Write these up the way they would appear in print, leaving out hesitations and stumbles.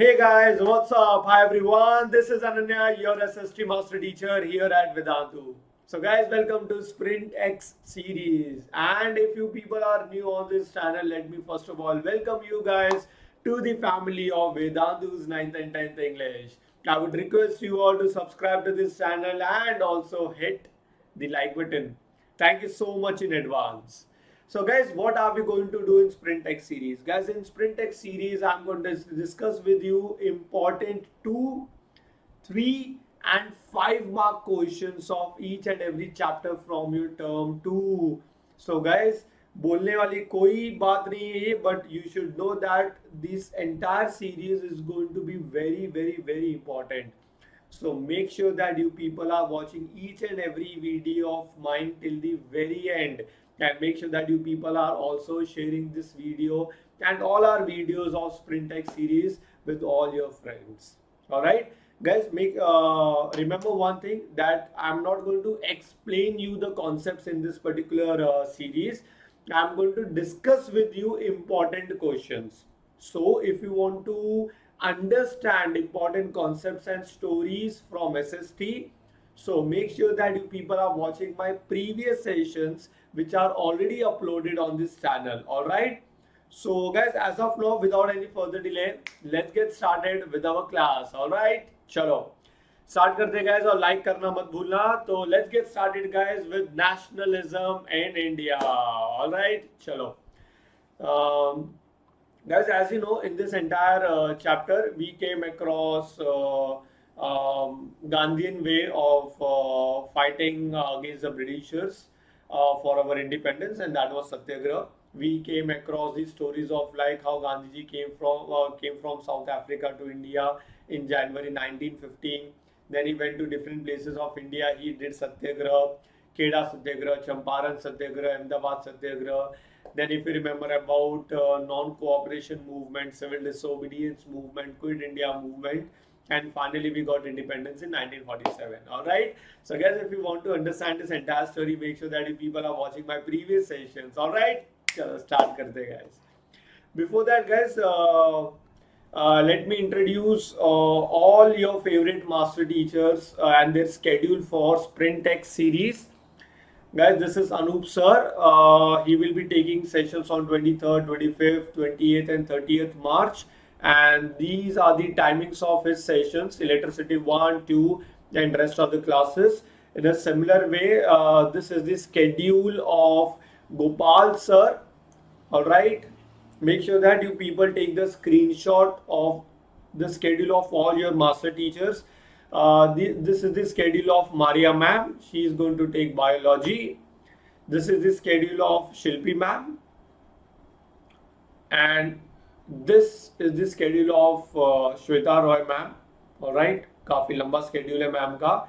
Hey guys, what's up? Hi everyone, this is Ananya, your SST Master Teacher here at Vedantu. So guys, welcome to Sprint X series. And if you people are new on this channel, let me first of all welcome you guys to the family of Vedantu's 9th and 10th English. I would request you all to subscribe to this channel and also hit the like button. Thank you so much in advance. So guys, what are we going to do in Sprint X series? Guys, in Sprint X series, I'm going to discuss with you important 2, 3 and 5 mark questions of each and every chapter from your term 2. So guys, बोलने वाली कोई बात नहीं है ये, but you should know that this entire series is going to be very important. So make sure that you people are watching each and every video of mine till the very end, and make sure that you people are also sharing this video and all our videos of Sprint X series with all your friends. All right guys, make remember one thing, that I'm not going to explain you the concepts in this particular series. I'm going to discuss with you important questions. So if you want to understand important concepts and stories from SST, so make sure that you people are watching my previous sessions which are already uploaded on this channel. All right, so guys, as of now, without any further delay, let's get started with our class. All right, चलो start करते हैं guys, और like करना मत भूलना. तो let's get started guys with nationalism in India. All right, चलो. Guys, as you know, in this entire chapter, we came across Gandhian way of fighting against the Britishers for our independence, and that was Satyagraha. We came across the stories of like how Gandhiji came from South Africa to India in January 1915. Then he went to different places of India. He did Satyagraha, Kheda Satyagraha, Champaran Satyagraha, Ahmedabad Satyagraha. Then if you remember about non-cooperation movement, civil disobedience movement, Quit India movement, and finally we got independence in 1947. All right, so guys, if you want to understand this entire story, make sure that you people are watching my previous sessions. All right, chalo start karte guys. Before that guys, let me introduce all your favorite master teachers and their schedule for Sprint X series. Guys, this is Anup sir. He will be taking sessions on 23rd, 25th, 28th and 30th March. And these are the timings of his sessions: electricity 1, 2 and rest of the classes. In a similar way, this is the schedule of Gopal sir. All right, make sure that you people take the screenshot of the schedule of all your master teachers. This is the schedule of Maria ma'am. She is going to take biology. This is the schedule of Shilpi ma'am, and this is the schedule of Shweta Roy ma'am. All right, काफी लंबा schedule है ma'am का.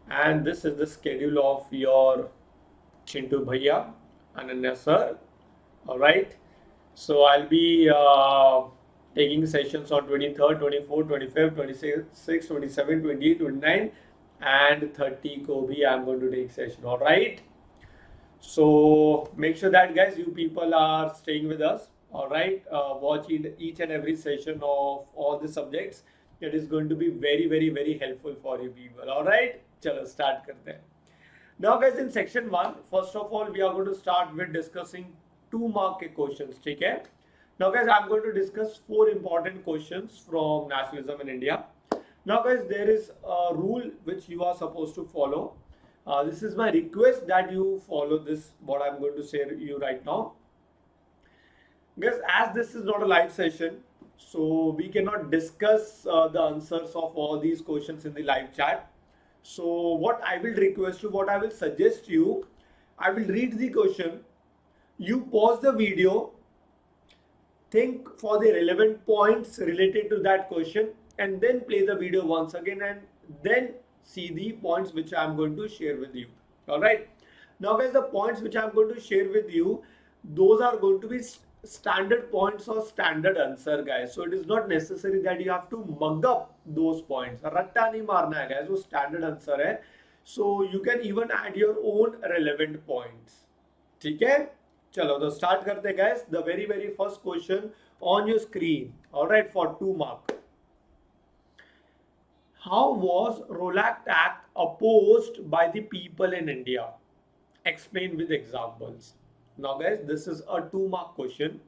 And this is the schedule of your Chintu bhaiya, Ananya sir. All right, so I'll be taking sessions on 23rd, 24th, 25th, 26th, 27th, 28th, 29th and 30 ko bhi I'm going to take session. All right, so make sure that guys, you people are staying with us. All right, watch each and every session of all the subjects. It is going to be very helpful for you people. All right, chalo start karte hain. Now guys, in section 1, first of all, we are going to start with discussing 2 mark के questions. ठीक है? Now guys, I'm going to discuss 4 important questions from nationalism in India. Now guys, there is a rule which you are supposed to follow. This is my request that you follow this, what I'm going to say to you right now. Guys, as this is not a live session, so we cannot discuss the answers of all these questions in the live chat. So what I will request you, what I will suggest you, I will read the question. You pause the video, think for the relevant points related to that question, and then play the video once again, and then see the points which I am going to share with you. All right. Now guys, the points which I am going to share with you, those are going to be standard points or standard answer guys. So it is not necessary that you have to mug up those points. Ratta nahi marna hai guys, wo standard answer hai. So you can even add your own relevant points. ठीक है? चलो तो start करते guys. The very first question on your screen. All right, for 2 mark. How was Rolak Act opposed by the people in India? Explain with examples. Now guys, this is a 2 mark question.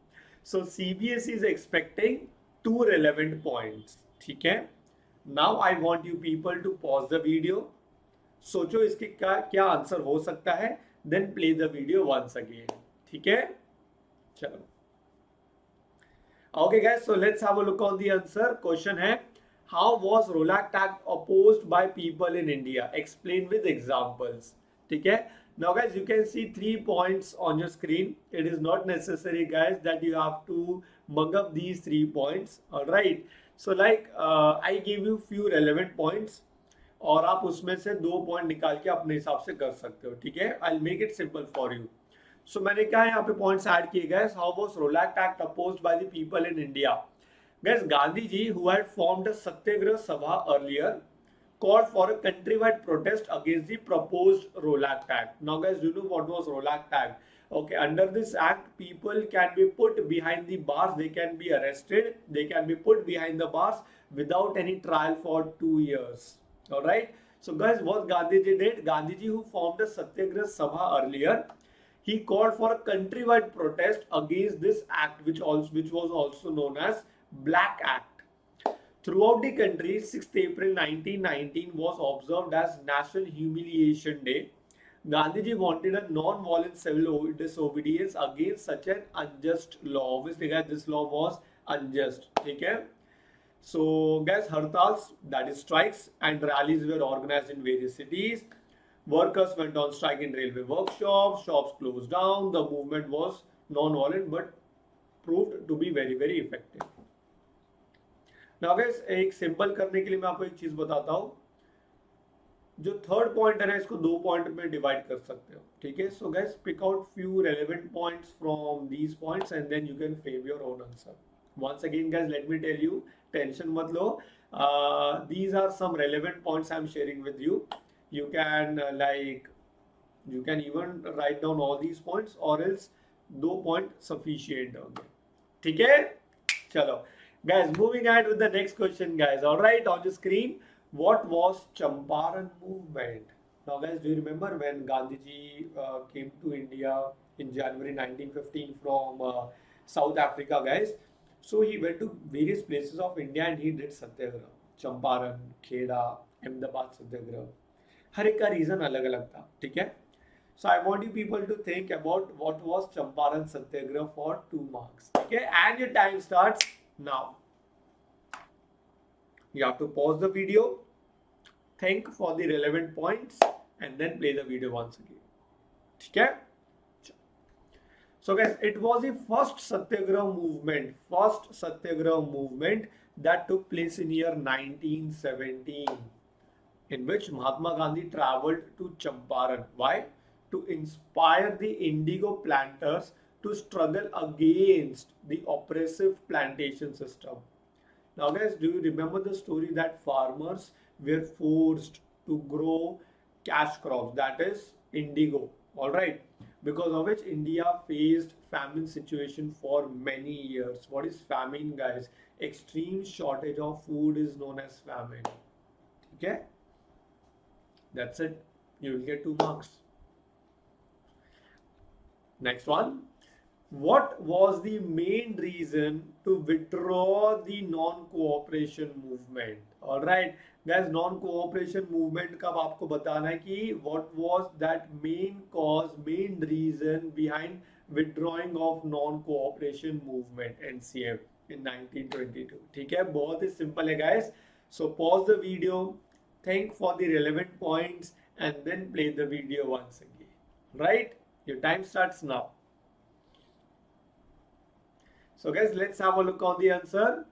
So CBSE is expecting 2 relevant points. ठीक है? Now I want you people to pause the video. सोचो इसके क्या क्या answer हो सकता है. Then play the video once again. ठीक है? चलो. Okay guys, so let's have a look on the answer. Question है, how was Rolak Act opposed by people in India? Explain with examples. ठीक है? Now guys, you can see 3 points on your screen. It is not necessary guys that you have to mug up these 3 points. Alright. So like I gave you few relevant points और आप उसमें से 2 point निकाल के अपने हिसाब से कर सकते हो. ठीक है? I'll make it simple for you. So मैंने क्या यहाँ पे पॉइंट्स ऐड किए गए. How was Rolak Act opposed by the people in India? Guys, Gandhi ji, who had formed a Satyagraha Sabha earlier, called for a countrywide protest against the proposed Rolak Act. Now guys, do you know what was Rolak Act? Okay, under this act, people can be put behind the bars, they can be arrested, they can be put behind the bars without any trial for 2 years. Alright? So guys, what Gandhi ji did? Gandhi ji, who formed a Satyagraha Sabha earlier, he called for a countrywide protest against this act, which was also known as Black Act. Throughout the country, 6th April 1919 was observed as National Humiliation Day. Gandhiji wanted a non-violent civil disobedience against such an unjust law. Obviously, guys, this law was unjust. Okay? So, guys, hartals, that is strikes, and rallies were organized in various cities. Workers went on strike in railway workshops, shops closed down. The movement was non-violent but proved to be very, very effective. Now guys, एक simple करने के लिए मैं आपको एक चीज बताता हूँ. जो थर्ड पॉइंट है ना, इसको 2 पॉइंट में डिवाइड कर सकते हो. ठीक है? So guys, pick out few relevant points from these points and then you can frame your own answer. Once again guys, let me tell you, tension मत लो. These are some relevant points I am sharing with you. You can you can even write down all these points or else 2 point sufficient होंगे. ठीक है? चलो guys, moving ahead with the next question guys. All right, on the screen, what was Champaran movement? Now guys, do you remember when Gandhi ji came to India in January 1915 from South Africa guys? So he went to various places of India and he did Satyagraha. Champaran, Kheda, Ahmedabad Satyagraha. हर एक का reason अलग अलग था. ठीक है? So I want you people to think about what was Champaran Satyagraha for 2 marks. Okay? And your time starts now. You have to pause the video, think for the relevant points, and then play the video once again. Okay? So guys, it was the first Satyagraha movement that took place in year 1917, in which Mahatma Gandhi traveled to Champaran. Why? To inspire the indigo planters to struggle against the oppressive plantation system. Now guys, do you remember the story that farmers were forced to grow cash crops, that is indigo, alright, because of which India faced famine situation for many years. What is famine guys? Extreme shortage of food is known as famine. Okay? That's it. You will get 2 marks. Next one. What was the main reason to withdraw the non-cooperation movement? All right, guys, non-cooperation movement का आपको बताना है कि what was that main cause, main reason behind withdrawing of non-cooperation movement NCM in 1922. ठीक है? बहुत ही simple है guys. So pause the video, think for the relevant points, and then play the video once again. Right? Your time starts now. So guys, let's have a look on the answer.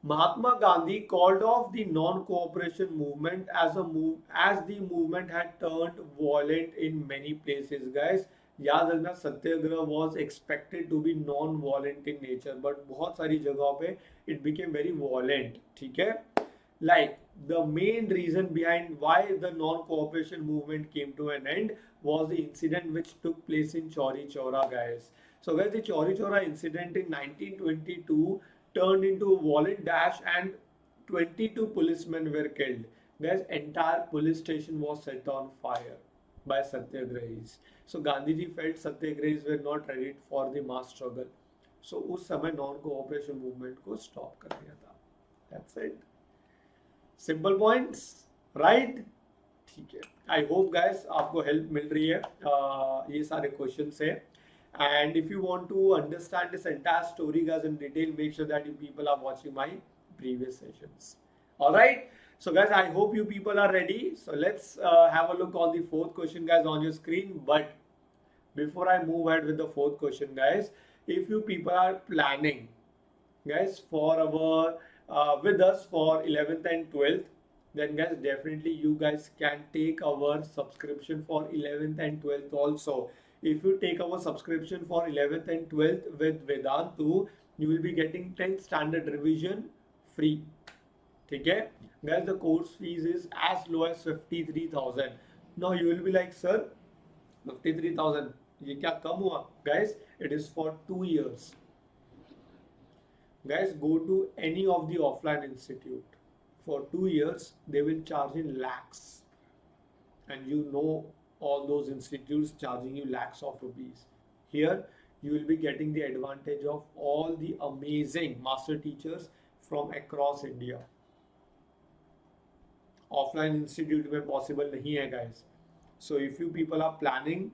Mahatma Gandhi called off the non-cooperation movement as the movement had turned violent in many places. Guys, याद रखना, सत्याग्रह was expected to be non-violent in nature, but बहुत सारी जगहों पे it became very violent. ठीक है? Like the main reason behind why the non-cooperation movement came to an end was the incident which took place in Chauri Chaura, guys. So guys, the Chauri Chaura incident in 1922 turned into a violent dash and 22 policemen were killed. Guys, entire police station was set on fire by satyagrahis. So Gandhiji felt satyagrahis were not ready for the mass struggle. So उस समय non cooperation movement को stop कर दिया था. That's it. Simple points, right? ठीक है. I hope guys आपको help मिल रही है. ये सारे क्वेश्चन है. And if you want to understand this entire story guys in detail, make sure that you people are watching my previous sessions. All right. So guys, I hope you people are ready. So let's have a look on the fourth question guys on your screen. But before I move ahead with the fourth question guys, if you people are planning guys for our with us for 11th and 12th, then guys definitely you guys can take our subscription for 11th and 12th also. If you take our subscription for 11th and 12th with Vedantu, you will be getting 10th standard revision free. Okay, guys, the course fees is as low as 53,000. Now you will be like, sir, 53,000. ये क्या कम हुआ? Guys, it is for 2 years. Guys, go to any of the offline institute. For 2 years, they will charge in lakhs, and you know all those institutes charging you lakhs of rupees. Here, you will be getting the advantage of all the amazing master teachers from across India. Offline institute में possible नहीं है guys. So if you people are planning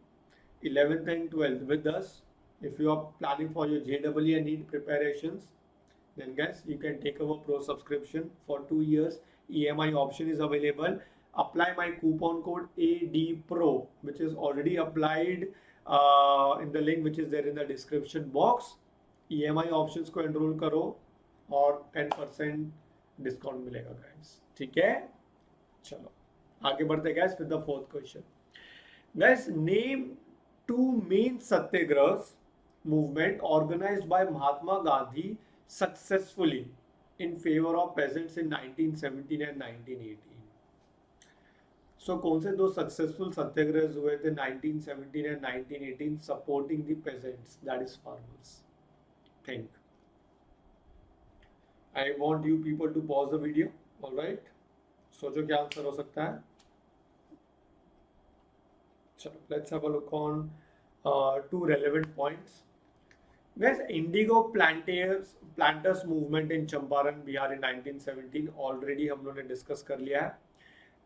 11th and 12th with us, if you are planning for your JEE and NEET preparations, then guys you can take our pro subscription for 2 years. EMI option is available. Apply my coupon code ADPRO, which is already applied in the link which is there in the description box. EMI options को enroll करो और 10% discount मिलेगा guys. ठीक है, चलो आगे बढ़ते guys with the fourth question. Guys, name 2 main satyagrahs movement organized by Mahatma Gandhi successfully in favor of peasants in 1917 and 1918. So कौन से 2 successful सत्याग्रह हुए थे 1917 and 1918 supporting the peasants, that is farmers? Think. I want you people to pause the video. All right. सोचो क्या answer हो सकता है. चलो, let's have a look on 2 relevant points. Guys, indigo planters movement in Champaran, Bihar in 1917 already हम लोगों ने discuss कर लिया है.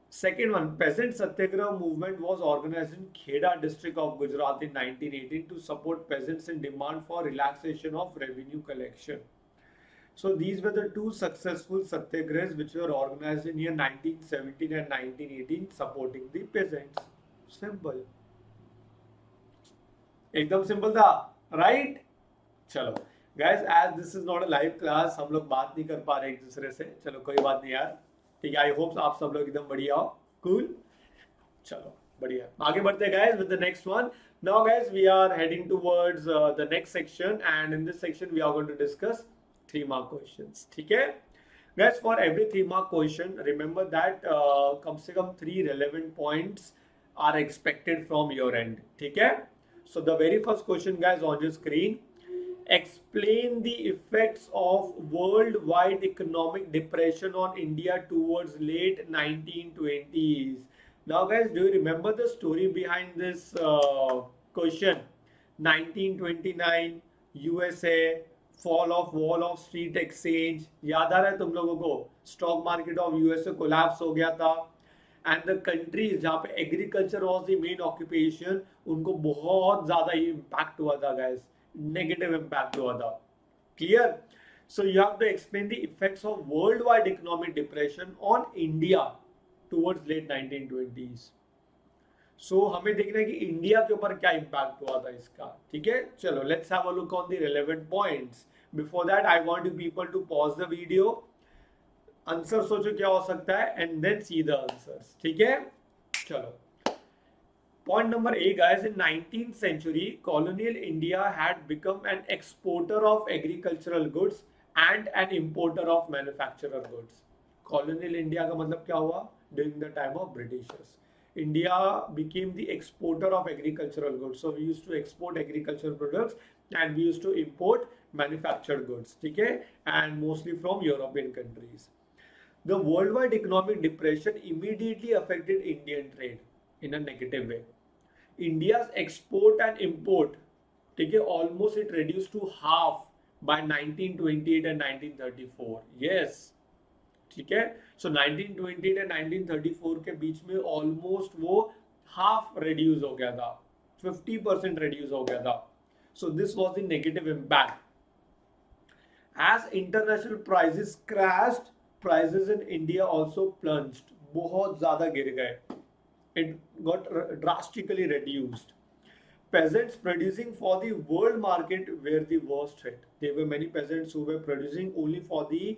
Second one, peasant satyagrah movement was organized in Kheda district of Gujarat in 1918 to support peasants in demand for relaxation of revenue collection. So these were the 2 successful satyagrahs which were organized in year 1917 and 1918 supporting the peasants. Simple. एकदम simple था, right? चलो guys, as this is not a live class, हम लोग बात नहीं कर पा रहे एक दूसरे से. चलो कोई बात नहीं यार, ठीक है. आई होप आप सब लोग एकदम बढ़िया हो. कूल. चलो बढ़िया, आगे बढ़ते हैं guys with the next one. Now guys, we are heading towards the next section, and in this section we are going to discuss 3 mark questions. ठीक है guys, for every 3 mark question, remember that कम से कम 3 relevant points are expected from your end. ठीक है. So the very first question guys on your screen, explain the effects of worldwide economic depression on India towards late 1920s. Now guys, do you remember the story behind this question? 1929 USA, fall of wall of street exchange. याद आ रहा है तुम लोगों को? Stock market of USA collapse हो गया था, and the countries जहाँ पे agriculture was the main occupation, उनको बहुत ज्यादा इम्पैक्ट हुआ था गाइस, नेगेटिव इम्पैक्ट हुआ था. Clear? So you have to explain the effects of world wide economic depression on India towards late 1920s. So हमें देखना है कि इंडिया के ऊपर क्या इम्पैक्ट हुआ था इसका. ठीक है, चलो let's have a look on the relevant points. Before that I want you people to pause the video, answer सोचो क्या हो सकता है, and then see the answers. ठीक है, चलो. Point number A guys, in 19th century, colonial India had become an exporter of agricultural goods and an importer of manufacturer goods. Colonial India का मतलब क्या हुआ? During the time of Britishers, India became the exporter of agricultural goods. So we used to export agricultural products and we used to import manufactured goods. ठीक है, and mostly from European countries. The worldwide economic depression immediately affected Indian trade in a negative way. India's export and import, ठीक है, almost it reduced to half by 1928 and 1934. Yes, ठीक है. So 1928 and 1934 के बीच में almost वो half reduce हो गया था, 50% reduce हो गया था. So this was the negative impact. As international prices crashed, prices in India also plunged. बहुत ज़्यादा गिर गए. It got drastically reduced. Peasants producing for the world market were the worst hit. There were many peasants who were producing only for the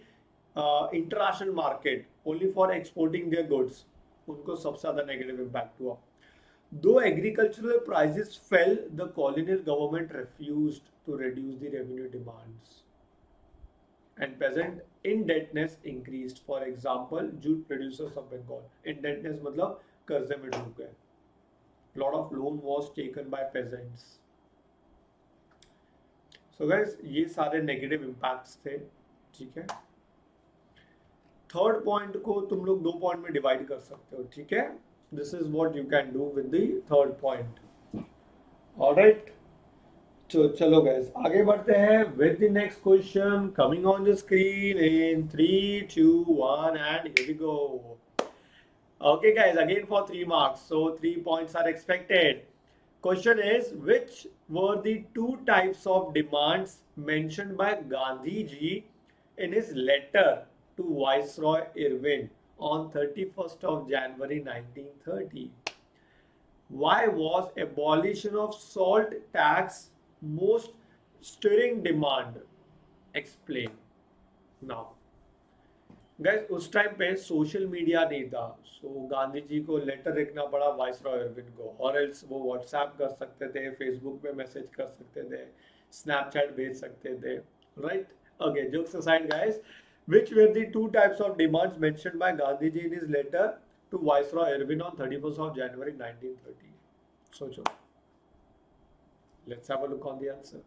international market, only for exporting their goods. उनको सबसे ज़्यादा negative impact हुआ. Though agricultural prices fell, the colonial government refused to reduce the revenue demands. And peasant indebtedness increased. For example, jute producers of Bengal. Indebtedness मतलब कर्जे में डूब गए. Lot of loan was taken by peasants. So guys, ये सारे negative impacts थे, ठीक है. थर्ड पॉइंट को तुम लोग दो पॉइंट में डिवाइड कर सकते हो, ठीक है. This is what you can do with the third point. Alright. तो चलो guys, आगे बढ़ते हैं with the next question coming on the screen in 3, 2, 1 and here we go. Okay guys, again for 3 marks, so 3 points are expected. Question is, which were the two types of demands mentioned by Gandhi ji in his letter to Viceroy Irwin on 31st of January 1930? Why was abolition of salt tax most stirring demand? Explain. Now guys, उस time पे social media नहीं था, सो गांधी जी को letter लिखना पड़ा viceroy Irwin को, और else वो व्हाट्सएप कर सकते थे, फेसबुक पे मैसेज कर सकते थे, स्नैपचैट भेज सकते थे, right. Okay, jokes aside guys, which were the two types of demands mentioned by Gandhi ji in his letter to viceroy Irwin on 31st of January 1930? सोचो. Let's have a look on the answer.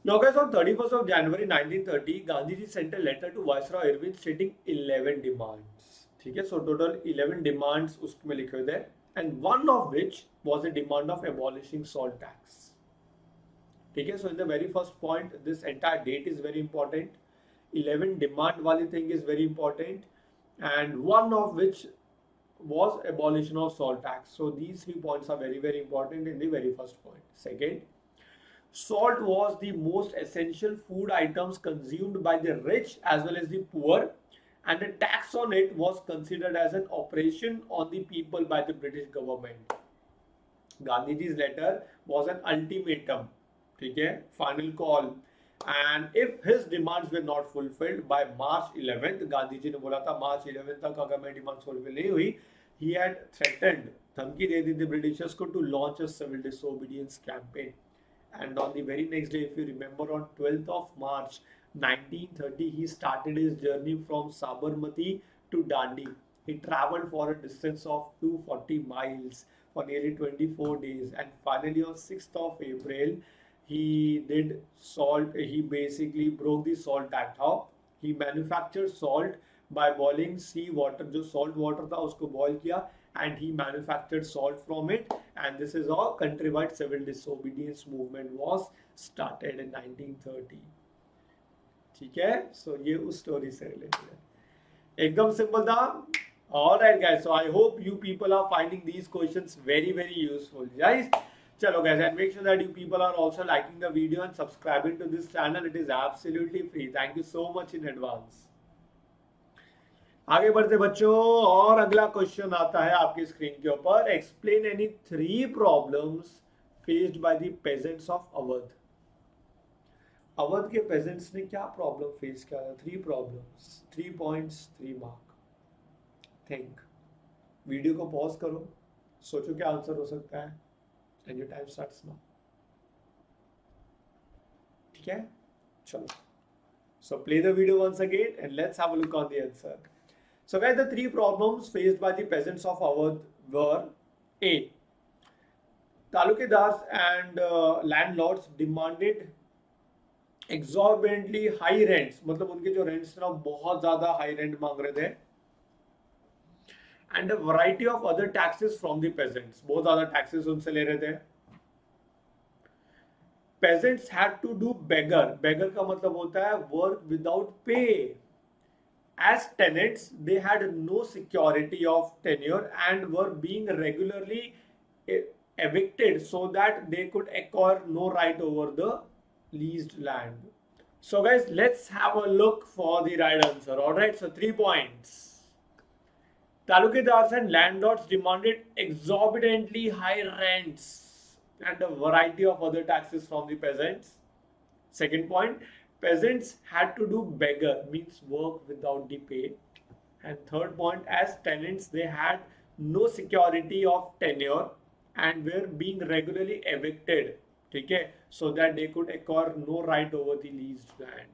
Now guys, on 31st of January 1930, Gandhi ji sent a letter to Viceroy Irwin stating 11 demands. ठीक है, so total 11 demands उसमें लिखे हुए थे, and one of which was a demand of abolishing salt tax. ठीक है, so in the very first point, this entire date is very important. 11 demand वाली thing is very important, and one of which was abolition of salt tax. So these 3 points are very very important in the very first point. Second, salt was the most essential food items consumed by the rich as well as the poor, and a tax on it was considered as an operation on the people by the British government. Gandhi ji's letter was an ultimatum, ठीक है, final call, and if his demands were not fulfilled by March 11th, Gandhi ji ने बोला था March 11th तक अगर मेरी demands fulfil नहीं हुई, he had threatened, धमकी दे दी थी ब्रिटिशर्स को, to launch a civil disobedience campaign. And on the very next day, if you remember, on 12th of March 1930, he started his journey from Sabarmati to Dandi. He traveled for a distance of 240 miles for nearly 24 days, and finally on 6th of April, he did salt. He basically broke the salt act. How? He manufactured salt by boiling sea water. जो salt water था उसको boil किया, and he manufactured salt from it, and this is how countrywide civil disobedience movement was started in 1930. ठीक है, so ये उस story से related है, एकदम simple था. Alright guys, so I hope you people are finding these questions very very useful, guys. चलो guys, and make sure that you people are also liking the video and subscribing to this channel. It is absolutely free. Thank you so much in advance. आगे बढ़ते बच्चों, और अगला question आता है आपकी screen के ऊपर. Explain any 3 problems faced by the pageants of Awadh. Awadh के पेजेंट्स ने क्या प्रॉब्लम फेस किया था? 3 problems, 3 points, 3 mark. Think. Video को पॉज करो, सोचो क्या आंसर हो सकता है, and your time starts now. ठीक है, चलो. So play the video once again and let's have a look on the answer. So guys, the 3 problems faced by the peasants of Awadh were: A. Talukadars and landlords demanded exorbitantly high rents, मतलब उनके जो rents थे ना बहुत ज्यादा high rent मांग रहे थे, and a variety of other taxes from the peasants, बहुत ज्यादा taxes उनसे ले रहे थे. Peasants had to do beggar का मतलब होता है work without pay. As tenants, they had no security of tenure and were being regularly evicted so that they could acquire no right over the leased land. So guys, let's have a look for the right answer. Alright, so 3 points. Talukidars and landlords demanded exorbitantly high rents and a variety of other taxes from the peasants. Second point, peasants had to do beggar, means work without the pay. And third point, as tenants, they had no security of tenure and were being regularly evicted, okay, so that they could acquire no right over the leased land.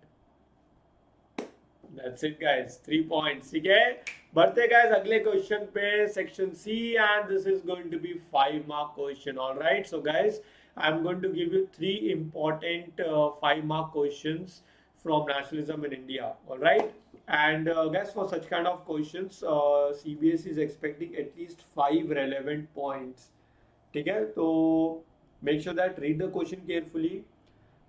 That's it guys, 3 points. ठीक है, बढ़ते guys अगले question पे, section C, and this is going to be 5 mark question. All right, so guys, I'm going to give you 3 important 5 mark questions from nationalism in India. All right, and guys, for such kind of questions, CBSE is expecting at least 5 relevant points. ठीक है, तो make sure that read the question carefully,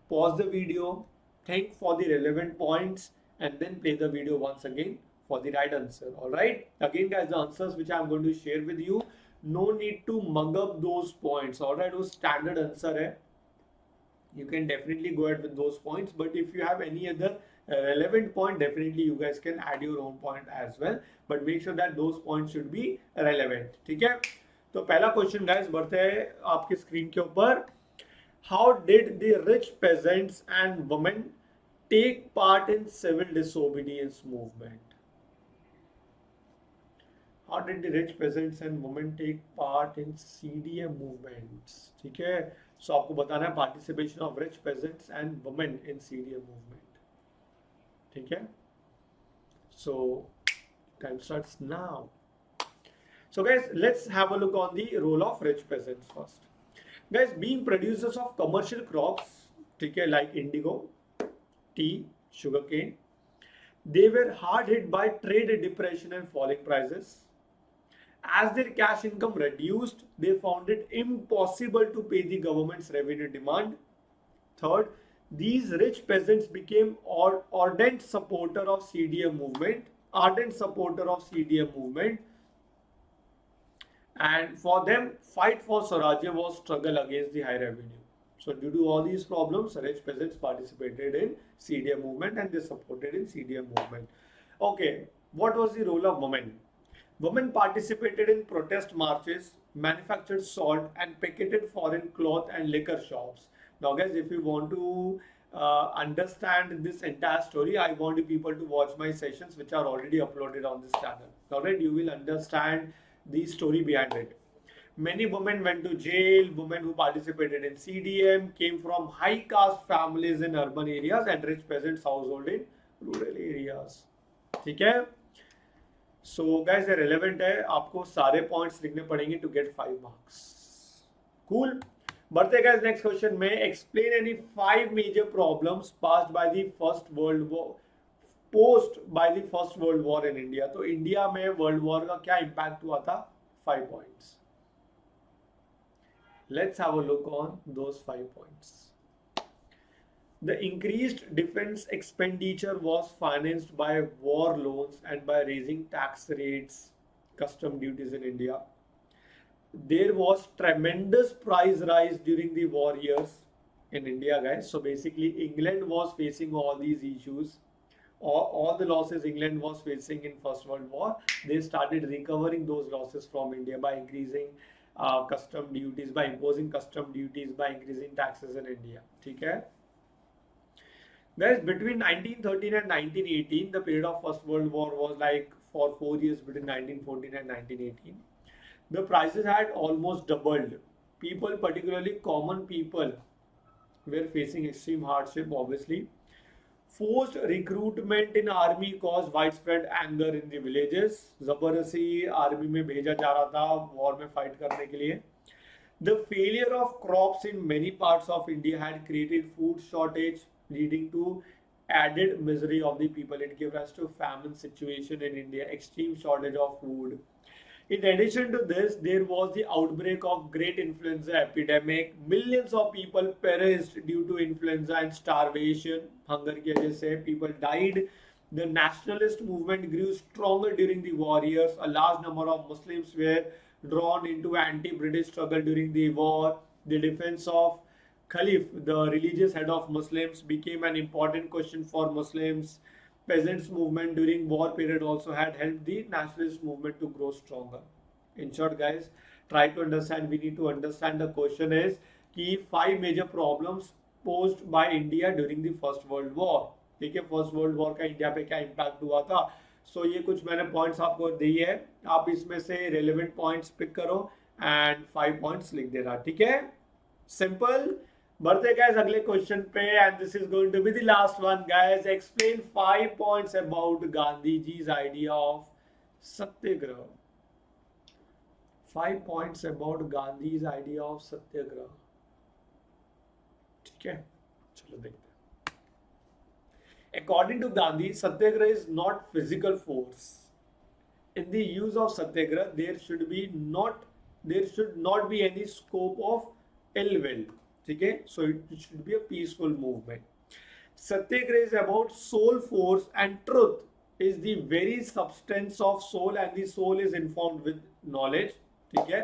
pause the video, think for the relevant points, and then play the video once again for the right answer. All right, again guys, the answers which I'm going to share with you, no need to mug up those points. All right, वो standard answer है, you can definitely go ahead with those points, but if you have any other relevant point, definitely you guys can add your own point as well, but make sure that those points should be relevant. ठीक है, तो पहला question guys बढ़ते हैं आपकी screen के ऊपर. How did the rich peasants and women take part in civil disobedience movement? How did the rich peasants and women take part in CDM movements? ठीक है, so आपको बताना है participation of rich peasants and women in CDM movement. ठीक है, so time starts now. So guys, let's have a look on the role of rich peasants first. Guys, being producers of commercial crops, ठीक है, like indigo, tea, sugarcane, they were hard hit by trade depression and falling prices. As their cash income reduced, they found it impossible to pay the government's revenue demand. Third, these rich peasants became ardent supporter of CDM movement, and for them, fight for Swarajya was struggle against the high revenue. So due to all these problems, rich peasants participated in CDM movement and they supported in CDM movement. Okay, what was the role of women? Women participated in protest marches, manufactured salt and picketed foreign cloth and liquor shops. Now guys, if you want to understand this entire story, I want you people to watch my sessions which are already uploaded on this channel. Alright, you will understand the story behind it. Many women went to jail. Women who participated in CDM came from high caste families in urban areas and rich peasants household in rural areas. ठीक है, so guys, ये relevant है, आपको सारे points लिखने पड़ेंगे to get 5 marks. Cool. बढ़ते guys next question में. Explain any 5 major problems posed by the First World War in India. तो इंडिया में वर्ल्ड वॉर का क्या इम्पैक्ट हुआ था? 5 points. Let's have a look on those 5 points. The increased defense expenditure was financed by war loans and by raising tax rates, custom duties in India. There was tremendous price rise during the war years in India, guys. So basically, England was facing all these issues. All the losses England was facing in First World War, they started recovering those losses from India by increasing custom duties, by imposing custom duties, by increasing taxes in India. ठीक है? Guys, between 1913 and 1918, the period of First World War was like for 4 years between 1914 and 1918. The prices had almost doubled. People, particularly common people, were facing extreme hardship, obviously. Forced recruitment in army caused widespread anger in the villages. जबरदस्ती army में भेजा जा रहा था war में fight करने के लिए. The failure of crops in many parts of India had created food shortage, leading to added misery of the people. It gave rise to famine situation in India, extreme shortage of food. In addition to this, there was the outbreak of great influenza epidemic. Millions of people perished due to influenza and starvation. Hunger की वजह से people died. The nationalist movement grew stronger during the war years. A large number of Muslims were drawn into anti-British struggle during the war. The defense of Khalif, the religious head of Muslims, became an important question for Muslims. Peasants movement during war period also had helped the nationalist movement to grow stronger. In short, guys, try to understand. We need to understand the question is कि five major problems posed by India during the First World War. ठीक है, first world war का India पे क्या impact हुआ था. सो ये कुछ मैंने पॉइंट्स आपको दिए है, आप इसमें से रेलेवेंट पॉइंट्स पिक करो एंड 5 पॉइंट्स लिख देना. ठीक है, सिंपल. बढ़ते गाइस अगले क्वेश्चन पे and this is going to be the last one guys. Explain 5 points about Gandhi ji's idea of Satyagraha. 5 points about Gandhi's idea of Satyagraha. ठीक है, चलो देखते हैं. According to Gandhi, satyagraha is not physical force. In the use of satyagraha, there should not be any scope of ill will. Okay, so it should be a peaceful movement. Satyagraha is about soul force, and truth is the very substance of soul, and the soul is informed with knowledge. ठीक है,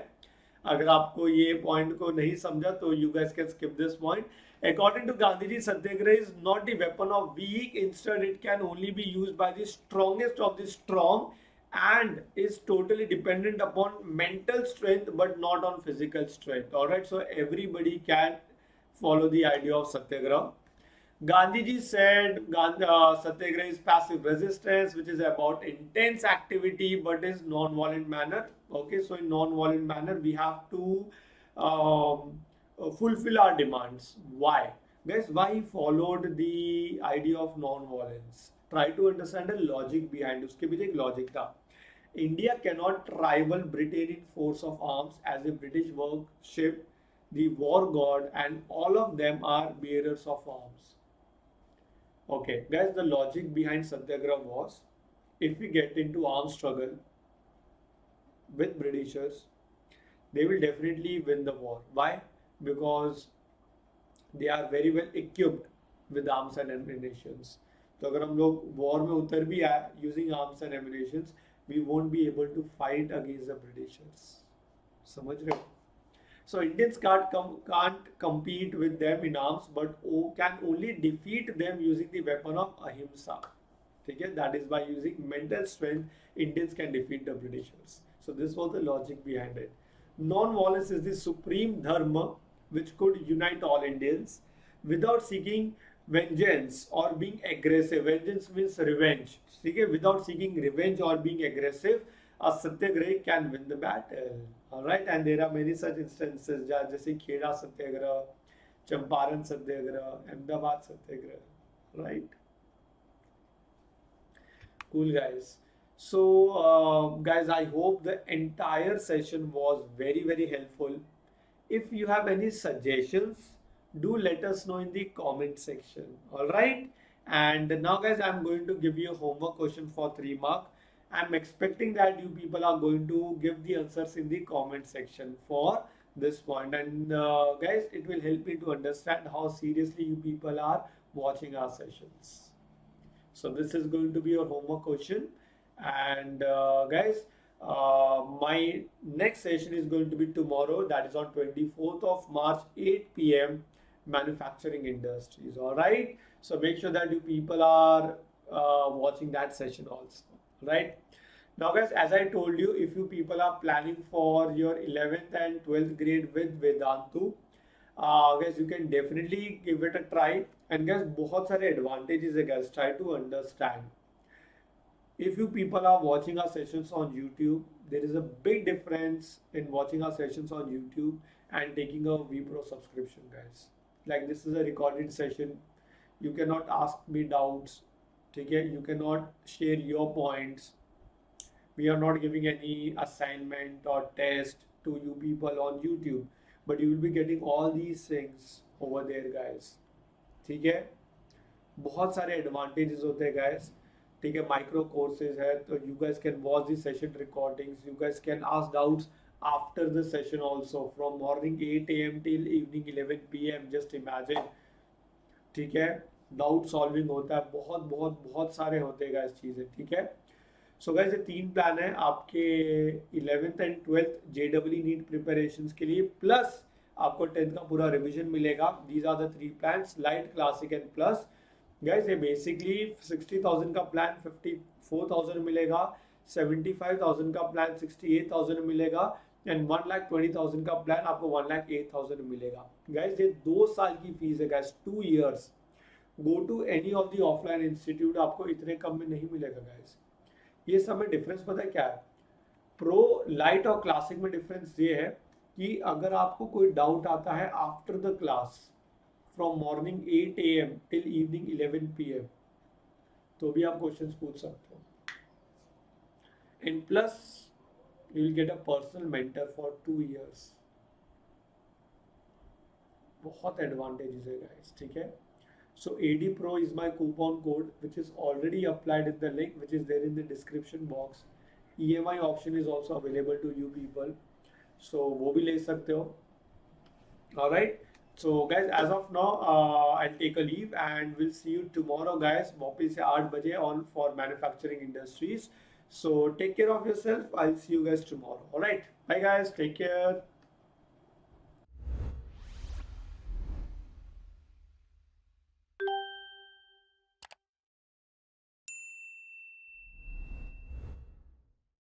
अगर आपको ये point को नहीं समझा तो you guys can skip this point. According to Gandhiji, Satyagraha is not the weapon of weak. Instead, it can only be used by the strongest of the strong and is totally dependent upon mental strength but not on physical strength. Alright, so everybody can follow the idea of Satyagraha. Gandhiji said Satyagraha is passive resistance, which is about intense activity but is non-violent manner. Okay, so in non-violent manner, we have to fulfill our demands. Why? Guys, why he followed the idea of non-violence? Try to understand the logic behind it. उसके पीछे एक logic था. India cannot rival Britain in force of arms as a British worship the war god and all of them are bearers of arms. Okay, guys, the logic behind Satyagraha was if we get into armed struggle with Britishers, they will definitely win the war. Why? Because they are very well equipped with arms and ammunitions. तो अगर हम लोग war में उतर भी आए using arms and ammunitions, we won't be able to fight against the Britishers. समझ रहे हो? So Indians can't compete with them in arms, but can only defeat them using the weapon of ahimsa. ठीक है? That is by using mental strength, Indians can defeat the Britishers. So this was the logic behind it. Non-violence is the supreme dharma which could unite all Indians without seeking vengeance or being aggressive. Vengeance means revenge. ठीक है? Without seeking revenge or being aggressive, a satyagrahi can win the battle. Alright, and there are many such instances जैसे खेड़ा सत्याग्रह, चंपारण सत्याग्रह, अहमदाबाद सत्याग्रह. Right? Cool, guys. So guys, I hope the entire session was very, very helpful. If you have any suggestions, do let us know in the comment section. All right, and now guys, I'm going to give you a homework question for 3 marks. I'm expecting that you people are going to give the answers in the comment section for this point, and guys, it will help me to understand how seriously you people are watching our sessions. So this is going to be your homework question. And guys, my next session is going to be tomorrow, that is on 24th of March, 8 p.m. manufacturing industries. All right, so make sure that you people are watching that session also. Right now, guys, as I told you, if you people are planning for your 11th and 12th grade with Vedantu, guys, you can definitely give it a try. And guys, बहुत सारे advantages है guys, try to understand. If you people are watching our sessions on YouTube, there is a big difference in watching our sessions on YouTube and taking a vPro subscription, guys. Like, this is a recorded session. You cannot ask me doubts. Okay? You cannot share your points. We are not giving any assignment or test to you people on YouTube, but you will be getting all these things over there, guys. Okay? बहुत सारे advantages होते हैं guys, ठीक है। Micro courses है, तो you guys can watch the session recordings, you guys can ask doubts after the session also, from morning 8 AM till evening 11 PM, just imagine, ठीक है। डाउट सॉल्विंग होता है, बहुत बहुत बहुत सारे होते हैं गाइस चीजें, ठीक है। सो गाइस ये 3 प्लान है आपके 11th and 12th JEE NEET preparations के लिए, प्लस आपको 10th का पूरा रिवीजन मिलेगा। These are the 3 plans, light, classic and plus. Guys ये बेसिकली 60,000 का प्लान 54,000 मिलेगा, 75,000 का प्लान 68,000 मिलेगा, एंड 1,20,000 का प्लान आपको 1,08,000 मिलेगा। गाइस ये 2 साल की फीस है guys, 2 years। Go to any of the offline institute, आपको इतने कम में नहीं मिलेगा गाइस। ये सब में डिफरेंस पता है क्या है? प्रो, लाइट और क्लासिक में डिफरेंस ये है कि अगर आपको कोई डाउट आता है after the class, from morning 8 AM till evening 11 PM, तो भी आप क्वेश्चंस पूछ सकते हो। In plus you will get a personal mentor for 2 years। बहुत एडवांटेजेस है गाइस, ठीक है। So AD Pro is my coupon code which is already applied in the link which is there in the description box. EMI option is also available to you people, so वो भी ले सकते हो। Alright, so guys as of now I'll take a leave and we'll see you tomorrow guys, वापस से 8 बजे on for manufacturing industries. So take care of yourself, I'll see you guys tomorrow. Alright, bye guys, take care.